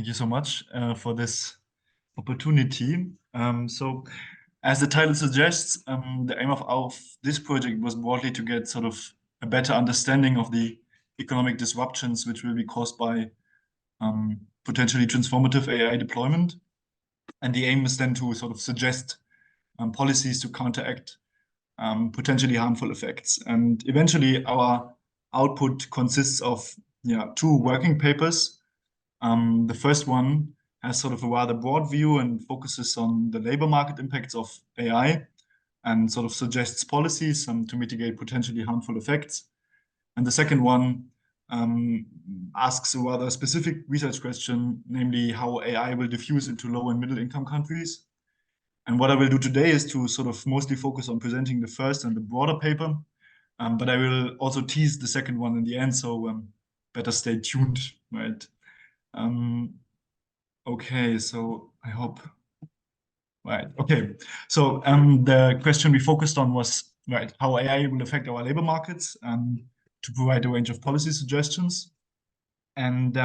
Thank you so much for this opportunity. So, as the title suggests, the aim of this project was broadly to get sort of a better understanding of the economic disruptions which will be caused by potentially transformative AI deployment. And the aim is then to sort of suggest policies to counteract potentially harmful effects. And eventually, our output consists of two working papers. The first one has sort of a rather broad view and focuses on the labor market impacts of AI and sort of suggests policies to mitigate potentially harmful effects. And the second one asks a rather specific research question, namely how AI will diffuse into low and middle income countries. And what I will do today is to sort of mostly focus on presenting the first and the broader paper, but I will also tease the second one in the end, so better stay tuned, right? Okay, so I hope, right, okay. So the question we focused on was, right, how AI will affect our labor markets to provide a range of policy suggestions. And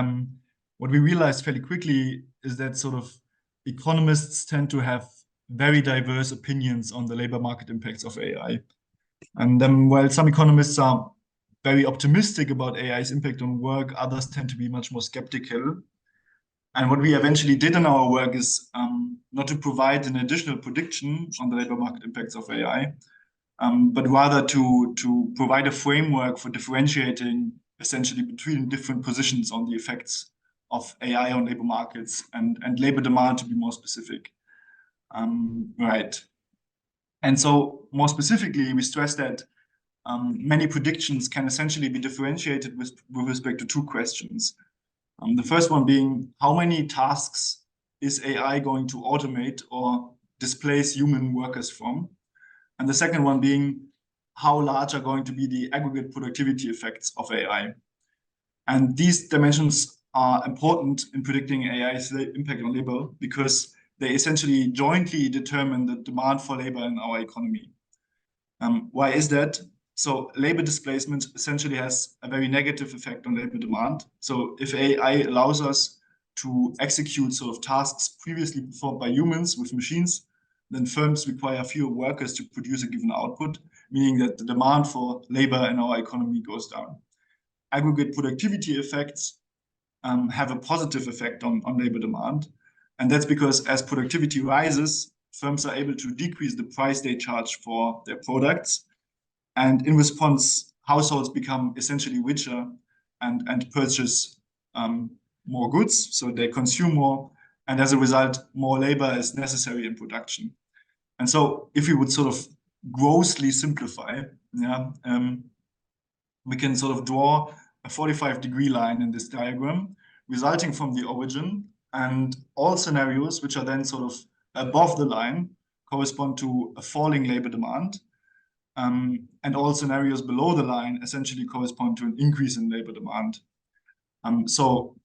what we realized fairly quickly is that sort of economists tend to have very diverse opinions on the labor market impacts of AI. And while some economists are very optimistic about AI's impact on work, others tend to be much more skeptical. And what we eventually did in our work is not to provide an additional prediction on the labor market impacts of AI, but rather to provide a framework for differentiating essentially between different positions on the effects of AI on labor markets and labor demand, to be more specific. Right. And so more specifically, we stress that many predictions can essentially be differentiated with respect to two questions. The first one being, how many tasks is AI going to automate or displace human workers from? And the second one being, how large are going to be the aggregate productivity effects of AI? And these dimensions are important in predicting AI's impact on labor because they essentially jointly determine the demand for labor in our economy. Why is that? So labor displacement essentially has a very negative effect on labor demand. So if AI allows us to execute sort of tasks previously performed by humans with machines, then firms require fewer workers to produce a given output, meaning that the demand for labor in our economy goes down. Aggregate productivity effects have a positive effect on labor demand. And that's because as productivity rises, firms are able to decrease the price they charge for their products. And in response, households become essentially richer and purchase more goods. So they consume more. And as a result, more labor is necessary in production. And so if we would sort of grossly simplify, we can sort of draw a 45-degree line in this diagram, resulting from the origin. And all scenarios, which are then sort of above the line, correspond to a falling labor demand. And all scenarios below the line essentially correspond to an increase in labor demand. So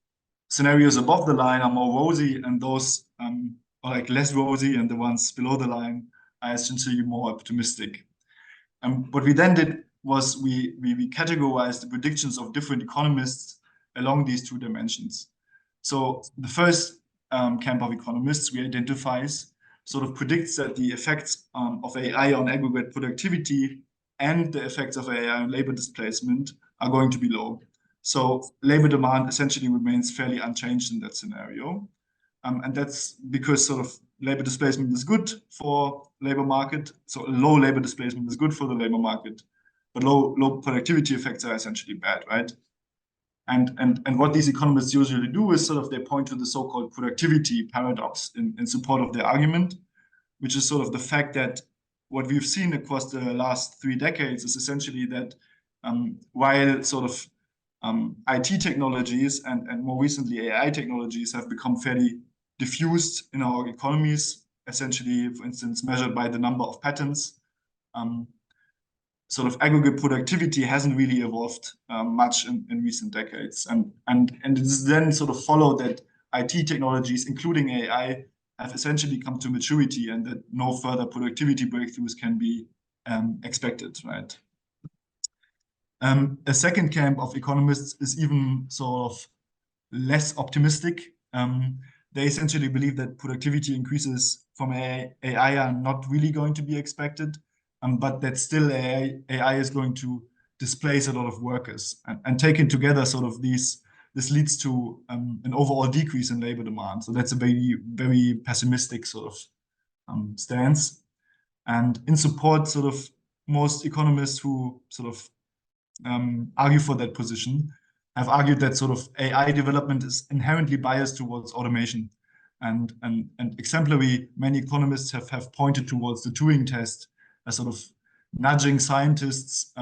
scenarios above the line are more rosy, and those are like less rosy, and the ones below the line are essentially more optimistic. What we then did was we categorized the predictions of different economists along these two dimensions. So the first camp of economists we identifies sort of predicts that the effects of AI on aggregate productivity and the effects of AI on labor displacement are going to be low. So labor demand essentially remains fairly unchanged in that scenario. And that's because sort of labor displacement is good for labor market. So low labor displacement is good for the labor market, but low productivity effects are essentially bad, right? And what these economists usually do is sort of they point to the so-called productivity paradox in support of their argument, which is sort of the fact that what we've seen across the last 3 decades is essentially that while sort of IT technologies and more recently AI technologies have become fairly diffused in our economies, essentially, for instance, measured by the number of patents, sort of aggregate productivity hasn't really evolved much in recent decades. And it is then sort of followed that IT technologies, including AI, have essentially come to maturity and that no further productivity breakthroughs can be expected, right? A second camp of economists is even sort of less optimistic they essentially believe that productivity increases from AI are not really going to be expected, but that still AI is going to displace a lot of workers. And taken together, sort of this leads to an overall decrease in labor demand. So that's a very, very pessimistic sort of stance. And in support, sort of most economists who sort of argue for that position have argued that sort of AI development is inherently biased towards automation. And exemplary, many economists have pointed towards the Turing test as sort of nudging scientists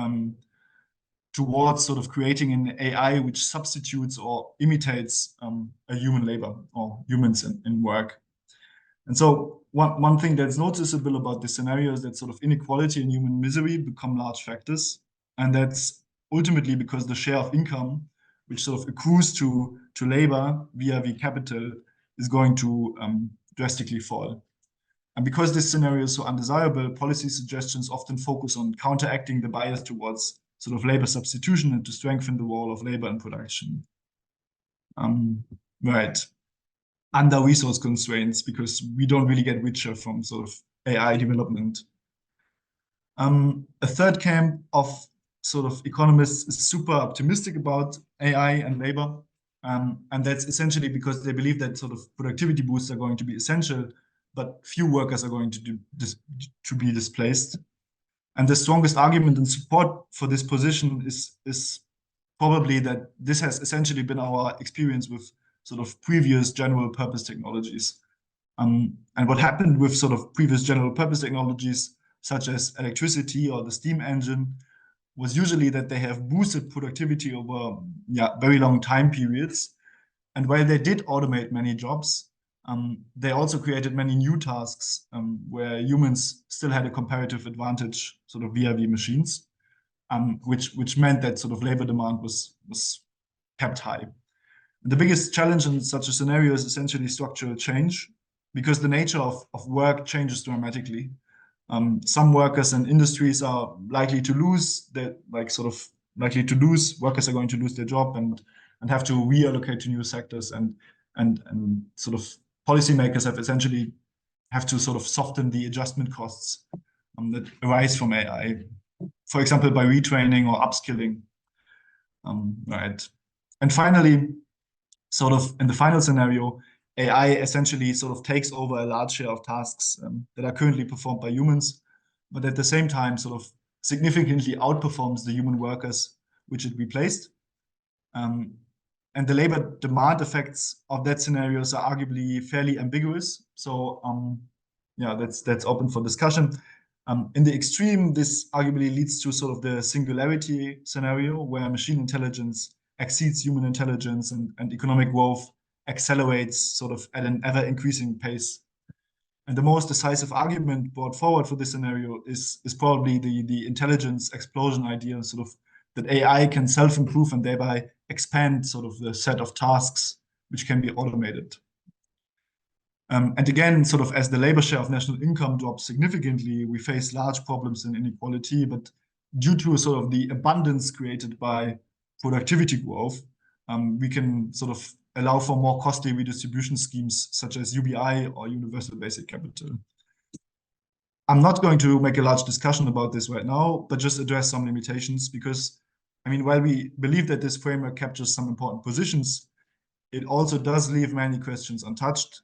towards sort of creating an AI which substitutes or imitates a human labor or humans in work. And so one thing that's noticeable about this scenario is that sort of inequality and human misery become large factors. And that's ultimately because the share of income, which sort of accrues to labor via the capital, is going to drastically fall. And because this scenario is so undesirable, policy suggestions often focus on counteracting the bias towards sort of labor substitution and to strengthen the role of labor in production. Right. Under resource constraints, because we don't really get richer from sort of AI development. A third camp of sort of economists is super optimistic about AI and labor. And that's essentially because they believe that sort of productivity boosts are going to be essential, but few workers are going to be displaced. And the strongest argument in support for this position is probably that this has essentially been our experience with sort of previous general purpose technologies. And what happened with sort of previous general purpose technologies, such as electricity or the steam engine, was usually that they have boosted productivity over very long time periods. And while they did automate many jobs, they also created many new tasks where humans still had a comparative advantage sort of via the machines, which meant that sort of labor demand was kept high. The biggest challenge in such a scenario is essentially structural change, because the nature of work changes dramatically. Some workers and industries are likely to lose workers are going to lose their job and have to reallocate to new sectors, and sort of policymakers have to sort of soften the adjustment costs that arise from AI, for example, by retraining or upskilling. Right. And finally, sort of in the final scenario, AI essentially sort of takes over a large share of tasks that are currently performed by humans, but at the same time sort of significantly outperforms the human workers which it replaced. And the labor demand effects of that scenarios are arguably fairly ambiguous. So that's open for discussion. In the extreme, this arguably leads to sort of the singularity scenario, where machine intelligence exceeds human intelligence and economic growth accelerates sort of at an ever-increasing pace. And the most decisive argument brought forward for this scenario is probably the intelligence explosion idea, sort of that AI can self-improve and thereby expand sort of the set of tasks which can be automated. And again, sort of as the labor share of national income drops significantly, we face large problems in inequality, but due to sort of the abundance created by productivity growth, we can sort of allow for more costly redistribution schemes such as UBI or universal basic capital. I'm not going to make a large discussion about this right now, but just address some limitations, because, I mean, while we believe that this framework captures some important positions, it also does leave many questions untouched.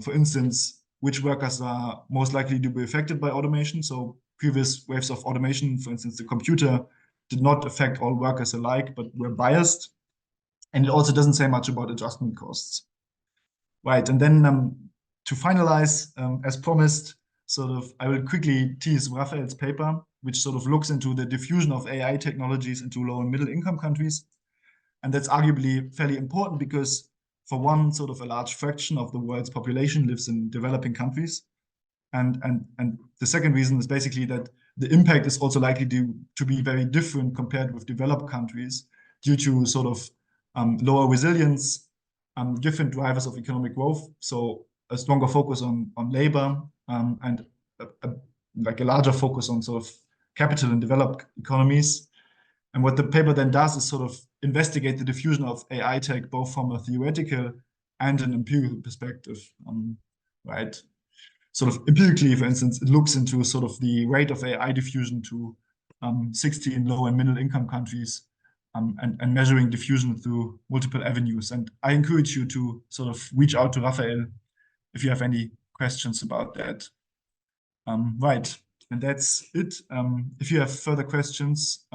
For instance, which workers are most likely to be affected by automation? So previous waves of automation, for instance, the computer, did not affect all workers alike, but were biased. And it also doesn't say much about adjustment costs. Right, and then to finalize, as promised, sort of, I will quickly tease Rafael's paper, which sort of looks into the diffusion of AI technologies into low and middle income countries. And that's arguably fairly important because, for one, sort of a large fraction of the world's population lives in developing countries. And the second reason is basically that the impact is also likely to be very different compared with developed countries due to sort of lower resilience, different drivers of economic growth. So a stronger focus on labor and like a larger focus on sort of capital in developed economies. And what the paper then does is sort of investigate the diffusion of AI tech, both from a theoretical and an empirical perspective, right? Sort of empirically, for instance, it looks into sort of the rate of AI diffusion to 16 low and middle income countries, and measuring diffusion through multiple avenues. And I encourage you to sort of reach out to Rafael if you have any questions about that. Right, and that's it. If you have further questions,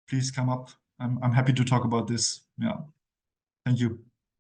please come up. I'm happy to talk about this. Yeah, thank you.